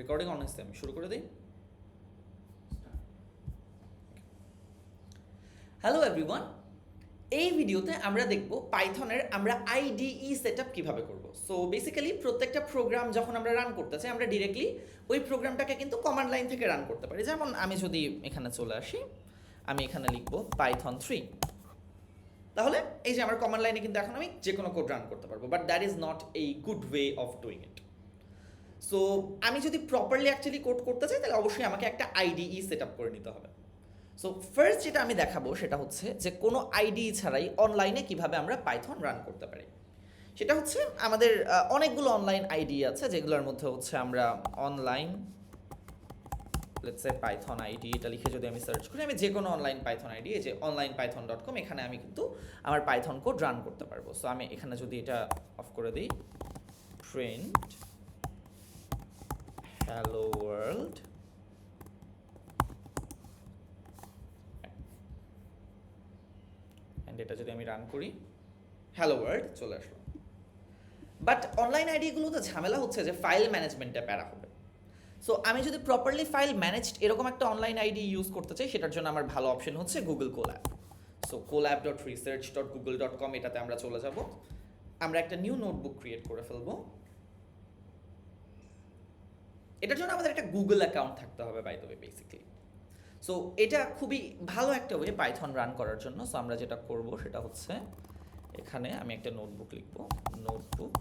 Recording on হচ্ছে, আমি শুরু করে দিই। হ্যালো এভরিওয়ান, এই ভিডিওতে আমরা দেখব পাইথনের আমরা আইডিই সেটআপ কিভাবে করব। সো বেসিক্যালি প্রত্যেকটা প্রোগ্রাম যখন আমরা রান করতে চাই আমরা ডিরেক্টলি ওই প্রোগ্রামটাকে কিন্তু কমান্ড লাইন থেকে রান করতে পারি। যেমন আমি যদি এখানে চলে আসি, আমি এখানে লিখব পাইথন 3, তাহলে এই যে আমার কমান্ড লাইনে কিন্তু এখন আমি যে কোনো কোড রান করতে পারবো, but that is not a good way of doing it. So আমি যদি প্রপারলি অ্যাকচুয়ালি কোড করতে চাই তাহলে অবশ্যই আমাকে একটা আইডিই সেট আপ করে নিতে হবে। সো ফার্স্ট যেটা আমি দেখাবো সেটা হচ্ছে যে কোনো আইডিই ছাড়াই অনলাইনে কিভাবে আমরা পাইথন রান করতে পারি। সেটা হচ্ছে আমাদের অনেকগুলো অনলাইন আইডি আছে, যেগুলোর মধ্যে হচ্ছে আমরা online let's say Python ID এটা লিখে যদি আমি সার্চ করি, আমি যে কোনো অনলাইন পাইথন আইডি, এই যে onlinepython.com, এখানে আমি কিন্তু আমার পাইথন কোড রান করতে পারবো। সো আমি এখানে যদি এটা অফ করে দিই, প্রিন্ট হ্যালো ওয়ার্ল্ড, এন্ড এটা যদি আমি রান করি, হ্যালো ওয়ার্ল্ড চলে আসলো। বাট অনলাইন আইডিগুলোতে ঝামেলা হচ্ছে যে ফাইল ম্যানেজমেন্টে প্যারা হবে। সো আমি যদি প্রপারলি ফাইল ম্যানেজড এরকম একটা অনলাইন আইডি ইউজ করতে চাই, সেটার জন্য আমার ভালো অপশন হচ্ছে গুগল কোল্যাব। সো colab.research.google.com, এটাতে আমরা চলে যাব। আমরা একটা নিউ নোটবুক ক্রিয়েট করে ফেলবো। এটার জন্য আমাদের একটা গুগল অ্যাকাউন্ট থাকতে হবে by the way basically. So এটা খুবই ভালো একটা ওয়ে পাইথন রান করার জন্য। সো আমরা যেটা করব সেটা হচ্ছে এখানে আমি একটা নোটবুক লিখব, নোটবুক,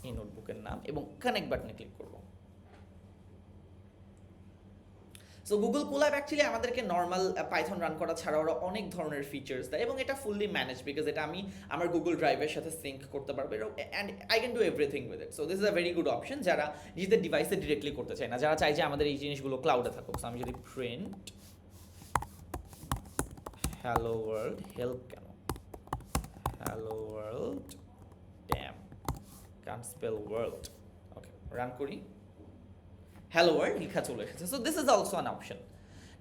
এই নোটবুকের নাম, এবং কানেক্ট বাটনে ক্লিক করব। সো গুগল কোল্যাব অ্যাকচুয়ালি আমাদেরকে নর্মাল পাইথন রান করা ছাড়াও আরও অনেক ধরনের ফিচার্স দেয়, এবং এটা ফুললি ম্যানেজ, বিকজ এটা আমি আমার গুগল ড্রাইভের সাথে সিঙ্ক করতে পারবো, and I can do everything with it. So this is a very good option যারা নিজেদের ডিভাইসে ডিরেক্টলি করতে চায় না, যারা চায় যে আমাদের এই জিনিসগুলো ক্লাউডে থাকুক। সো আমি যদি print hello world, help can, hello world, damn can't spell world, okay run করি, হ্যালো ওয়ার্ল্ড লেখা চলে এসেছে। So this is also an option.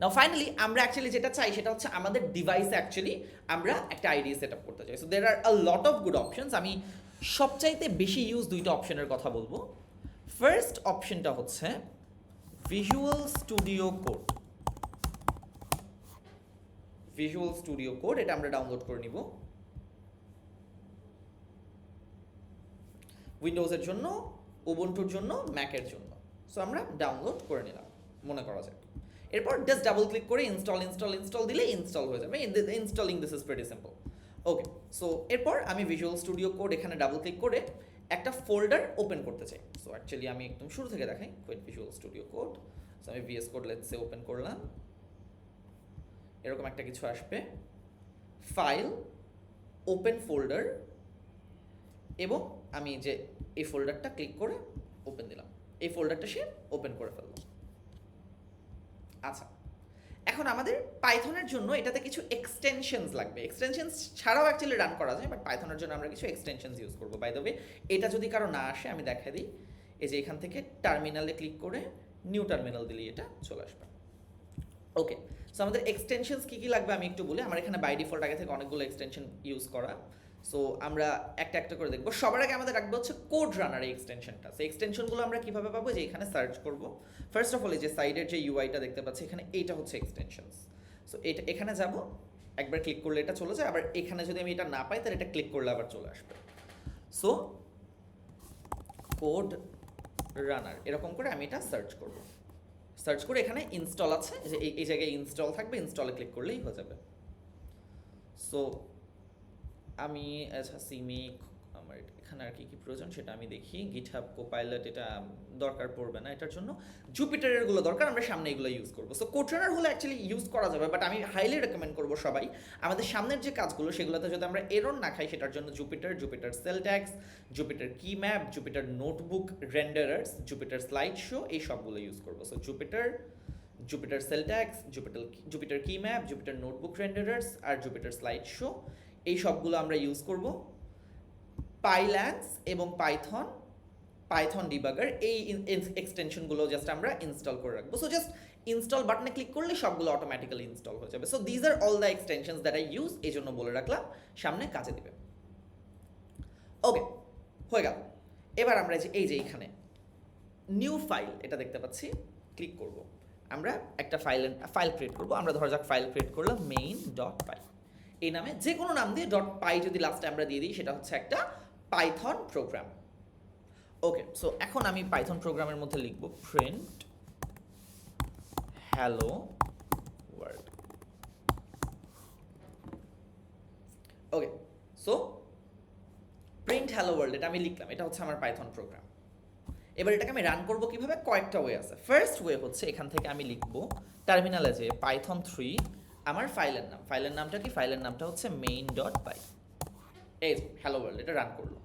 Now finally আমরা অ্যাকচুয়ালি যেটা চাই সেটা হচ্ছে আমাদের ডিভাইসে অ্যাকচুয়ালি আমরা একটা আইডি সেট আপ করতে চাই। So there are a lot of good options. আমি সবচাইতে বেশি ইউজ দুইটা অপশনের কথা বলবো। ফার্স্ট অপশনটা হচ্ছে visual studio code. Visual studio code এটা আমরা ডাউনলোড করে নিব উইন্ডোজের জন্য, উবুন্টুর জন্য, ম্যাকের জন্য। সো আমরা ডাউনলোড করে নিলাম মনে করা যায়। এরপর জাস্ট ডাবল ক্লিক করে ইনস্টল দিলে ইনস্টল হয়ে যাবে। Installing this is pretty simple. Okay, so এরপর আমি ভিজুয়াল স্টুডিও কোড এখানে ডাবল ক্লিক করে একটা ফোল্ডার ওপেন করতে চাই। সো অ্যাকচুয়ালি আমি একদম শুরু থেকে দেখাই, quite visual studio code. So আমি ভিএস কোড লেটসে ওপেন করলাম, এরকম একটা কিছু আসবে, ফাইল, ওপেন ফোল্ডার, এবং আমি যে এই ফোল্ডারটা ক্লিক করে ওপেন দিলাম, এই ফোল্ডারটা সে ওপেন করে ফেললো। আচ্ছা, এখন আমাদের পাইথনের জন্য এটাতে কিছু এক্সটেনশনস লাগবে। এক্সটেনশনস ছাড়াও অ্যাকচুয়ালি রান করা যায়, বাট পাইথনের জন্য আমরা কিছু এক্সটেনশনস ইউজ করবো। বাই দ্য ওয়ে এটা যদি কারো না আসে আমি দেখাই দিই, এই যে এখান থেকে টার্মিনালে ক্লিক করে নিউ টার্মিনাল দিলেই এটা চলে আসবে। ওকে, সো আমাদের এক্সটেনশনস কী কী লাগবে আমি একটু বলি। আমার এখানে বাই ডিফল্ট আগে থেকে অনেকগুলো এক্সটেনশন ইউজ করা। সো আমরা একটা একটা করে দেখবো। সবার আগে আমাদের রাখবে হচ্ছে কোড রানার এই এক্সটেনশনটা। সেই এক্সটেনশনগুলো আমরা কীভাবে পাবো, যে এখানে সার্চ করব। ফার্স্ট অফ অল এই যে সাইডের যে ইউআইটা দেখতে পাচ্ছি এখানে, এইটা হচ্ছে এক্সটেনশনস। সো এটা এখানে যাব, একবার ক্লিক করলে এটা চলে যায়, আবার এখানে যদি আমি এটা না পাই তাহলে এটা ক্লিক করলে আবার চলে আসবে। সো কোড রানার এরকম করে আমি এটা সার্চ করব। সার্চ করে এখানে ইনস্টল আছে, যে এই জায়গায় ইনস্টল থাকবে, ইনস্টলে ক্লিক করলেই হয়ে যাবে। সো আমি সিমিক, আমার এখানে আর কি কি প্রয়োজন সেটা আমি দেখি। গিটহাব কোপাইলট এটা দরকার পড়বে না এটার জন্য, জুপিটারেরগুলো দরকার, আমরা সামনে এগুলো ইউজ করবো। সো কোড রানার হলে অ্যাকচুয়ালি ইউজ করা যাবে, বাট আমি হাইলি রেকমেন্ড করবো সবাই আমাদের সামনের যে কাজগুলো সেগুলোতে যদি আমরা এরর না খাই সেটার জন্য Jupyter cell tags, Jupyter key map, Jupyter notebook renderers, Jupyter slide show, এই সবগুলো ইউজ করবো। So Jupyter cell tags, Jupyter key map, Jupyter notebook renderers আর জুপিটার স্লাইড শো, এই সবগুলো আমরা ইউজ করব। পাইল্যান্স এবং পাইথন ডিবাগার, এই এক্সটেনশনগুলো জাস্ট আমরা ইনস্টল করে রাখবো। সো জাস্ট ইনস্টল বাটনে ক্লিক করলে সবগুলো অটোমেটিক্যালি ইনস্টল হয়ে যাবে। So these are all the extensions that I use, এই জন্য বলে রাখলাম সামনে কাজে দিবে। ওকে, হয়ে গেল। এবার আমরা এই যে এইখানে নিউ ফাইল এটা দেখতে পাচ্ছি, ক্লিক করব। আমরা একটা ফাইল ক্রিয়েট করব। আমরা ধরা যাক ফাইল ক্রিয়েট করলাম main.py, এই নামে যে কোনো নাম দিয়ে .py যদি লাস্টে আমরা দিয়ে দিই সেটা হচ্ছে একটা পাইথন প্রোগ্রাম। ওকে, সো এখন আমি পাইথন প্রোগ্রামের মধ্যে লিখব প্রিন্ট হ্যালো ওয়ার্ল্ড। ওকে, সো প্রিন্ট হ্যালো ওয়ার্ল্ড এটা আমি লিখলাম, এটা হচ্ছে আমার পাইথন প্রোগ্রাম। এবার এটাকে আমি রান করব কিভাবে? কয়েকটা ওয়ে আছে। ফার্স্ট ওয়ে হচ্ছে এখান থেকে আমি লিখব টার্মিনালে যে পাইথন 3 আমার ফাইলের নামটা কি? ফাইলের নামটা হচ্ছে main.py। এই হ্যালো ওয়ার্ল্ড এটা রান করলো।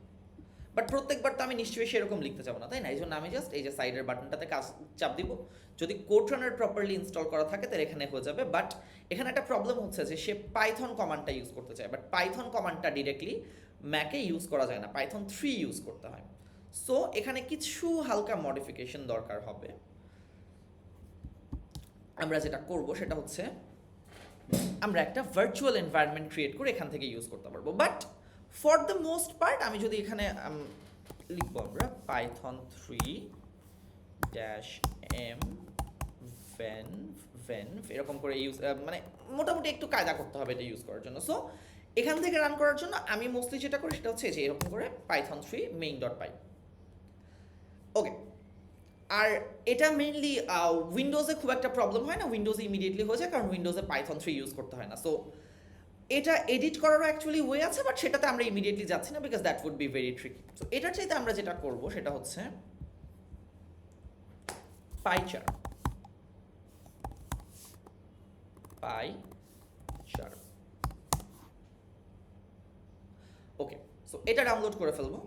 বাট প্রত্যেকবার তো আমি নিশ্চয়ই সেরকম লিখতে চাবো না, তাই না? এই জন্য আমি জাস্ট এই যে সাইডের বাটনটাতে চাপ দিব। যদি কোড রানার প্রপারলি ইনস্টল করা থাকে তাহলে এখানে হয়ে যাবে। বাট এখানে একটা প্রবলেম হচ্ছে যে সে পাইথন কমান্ডটা ইউজ করতে চায়, বাট পাইথন কমান্ডটা ডিরেক্টলি ম্যাকে ইউজ করা যায় না, পাইথন 3 ইউজ করতে হয়। সো এখানে কিছু হালকা মডিফিকেশন দরকার হবে। আমরা যেটা করব সেটা হচ্ছে আমরা একটা ভার্চুয়াল এনভায়রনমেন্ট ক্রিয়েট করে এখান থেকে ইউজ করতে পারবো। But for the most part আমি যদি এখানে লিখবো আমরা পাইথন 3-m venv এরকম করে ইউজ, মানে মোটামুটি একটু কায়দা করতে হবে এটা ইউজ করার জন্য। সো এখান থেকে রান করার জন্য আমি মোস্টলি যেটা করি সেটা হচ্ছে যে এরকম করে পাইথন 3 main.py। ওকে, আর এটা মেইনলি উইন্ডোজে খুব একটা প্রবলেম হয় না, উইন্ডোজে ইমিডিয়েটলি হয়ে যায় কারণ উইন্ডোজে পাইথন 3 ইউজ করতে হয় না। সো এটা এডিট করারও অ্যাকচুয়ালি ওয়ে আছে, বাট সেটাতে আমরা ইমিডিয়েটলি যাচ্ছি না because that would be very tricky. So এটার চাইতে আমরা যেটা করব সেটা হচ্ছে পাইচার। ওকে, সো এটা ডাউনলোড করে ফেলবো,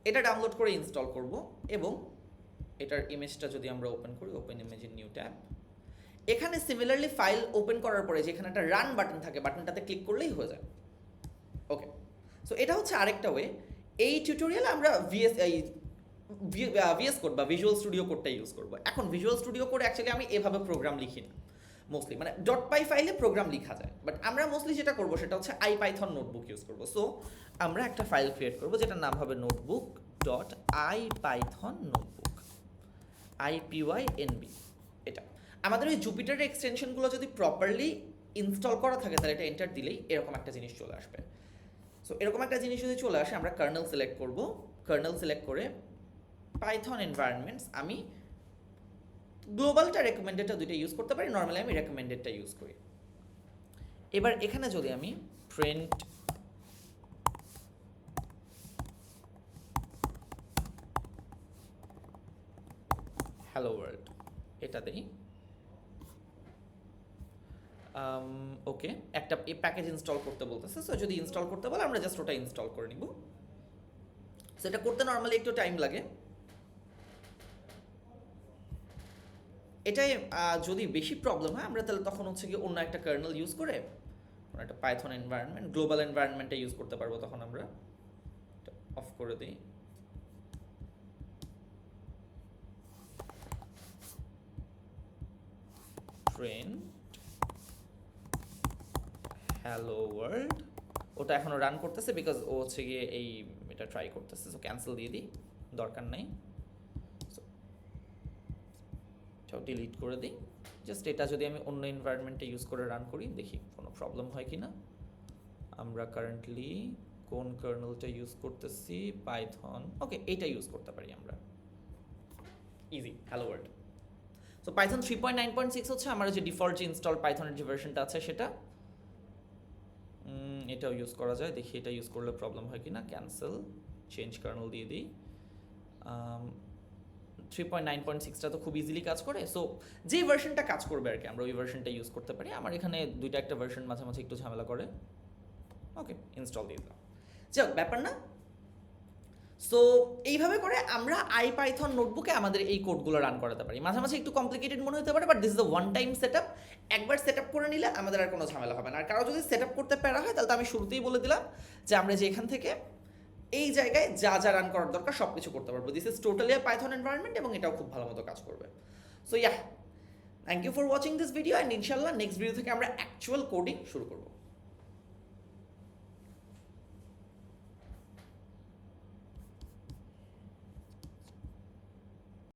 এটা ডাউনলোড করে ইনস্টল করব এবং এটার ইমেজটা যদি আমরা ওপেন করি, open image in new tab, এখানে সিমিলারলি ফাইল ওপেন করার পরে যেখানে একটা রান বাটন থাকে, বাটনটাতে ক্লিক করলেই হয়ে যায়। ওকে, সো এটা হচ্ছে আরেকটা ওয়ে। এই টিউটোরিয়ালে আমরা ভিএস কোড বা ভিজুয়াল স্টুডিও কোডটা ইউজ করব। এখন ভিজুয়াল স্টুডিও কোড অ্যাকচুয়ালি আমি এভাবে প্রোগ্রাম লিখি না মোস্টলি, মানে .py ফাইলে প্রোগ্রাম লেখা যায়, বাট আমরা মোস্টলি যেটা করব সেটা হচ্ছে আইপাইথন নোটবুক ইউজ করব। সো আমরা একটা ফাইল ক্রিয়েট করব যেটার নাম হবে notebook.ipython notebook IPYNB। এটা আমাদের ওই জুপিটারের এক্সটেনশনগুলো যদি প্রপারলি ইনস্টল করা থাকে তাহলে এটা এন্টার দিলেই এরকম একটা জিনিস চলে আসবে। সো এরকম একটা জিনিস যদি চলে আসে আমরা কার্নেল সিলেক্ট করব, কার্নেল সিলেক্ট করে পাইথন এনভায়রনমেন্টস, আমি গ্লোবালটা রেকমেন্ডেডটা দুইটা ইউজ করতে পারি, নর্মালি আমি রেকমেন্ডেডটা ইউজ করি। এবার এখানে যদি আমি প্রিন্ট হ্যালো ওয়ার্ল্ড এটা দিই, ওকে, একটা এই প্যাকেজ ইনস্টল করতে বলতেছে। সো যদি ইনস্টল করতে বলে আমরা জাস্ট ওটা ইনস্টল করে নিব। সেটা করতে নর্মালি একটু টাইম লাগে। এটাই যদি বেশি প্রবলেম হয় আমরা তাহলে তখন হচ্ছে কি অন্য একটা কার্নেল ইউজ করে একটা পাইথন এনভায়রনমেন্ট, গ্লোবাল এনভায়রনমেন্টটা ইউজ করতে পারবো। তখন আমরা অফ করে দিই। প্রিন্ট হ্যালো ওয়ার্ল্ড, ওটা এখনো রান করতেছে বিকজ ও হচ্ছে গিয়ে এটা ট্রাই করতেছে। সো ক্যান্সেল দিয়ে দিই, দরকার নাই, এটাও ডিলিট করে দিই। জাস্ট এটা যদি আমি অন্য এনভায়রনমেন্টে ইউজ করে রান করি দেখি কোনো প্রবলেম হয় কি না। আমরা কারেন্টলি কোন কার্নেলটা ইউজ করতেছি? পাইথন। ওকে, এইটা ইউজ করতে পারি আমরা, easy hello world. So Python 3.9.6 হচ্ছে আমার যে ডিফল্ট যে ইনস্টল পাইথনের যে ভার্সনটা আছে সেটা, এটাও ইউজ করা যায়। দেখি এটা ইউজ করলে প্রবলেম হয় কি না। ক্যান্সেল, চেঞ্জ কার্নেল দিয়ে দিই। 3.9.6টা তো খুব ইজিলি কাজ করে। সো যে ভার্সনটা কাজ করবে আর কি আমরা ওই ভার্সনটা ইউজ করতে পারি। আমার এখানে দুইটা একটা ভার্সন মাঝে মাঝে একটু ঝামেলা করে। ওকে, ইনস্টল দিয়ে দিলাম, যাক ব্যাপার না। সো এইভাবে করে আমরা আইপাইথন নোটবুকে আমাদের এই কোডগুলো রান করাতে পারি। মাঝে মাঝে একটু কমপ্লিকেটেড মনে হতে পারে, but this is the one time set up. একবার সেট আপ করে নিলে আমাদের আর কোনো ঝামেলা হবে না। আর কারো যদি সেট আপ করতে প্যারা হয় তাহলে তো আমি শুরুতেই বলে দিলাম যে আমরা যে এখান থেকে এই জায়গায় যা যা রান করার দরকার সব কিছু করতে পারবো। This is totally a Python environment এবং এটাও খুব ভালো মতো কাজ করবে। So thank you for watching this video and ইনশাল্লাহ নেক্সট ভিডিও থেকে আমরা অ্যাকচুয়াল কোডিং শুরু করবো।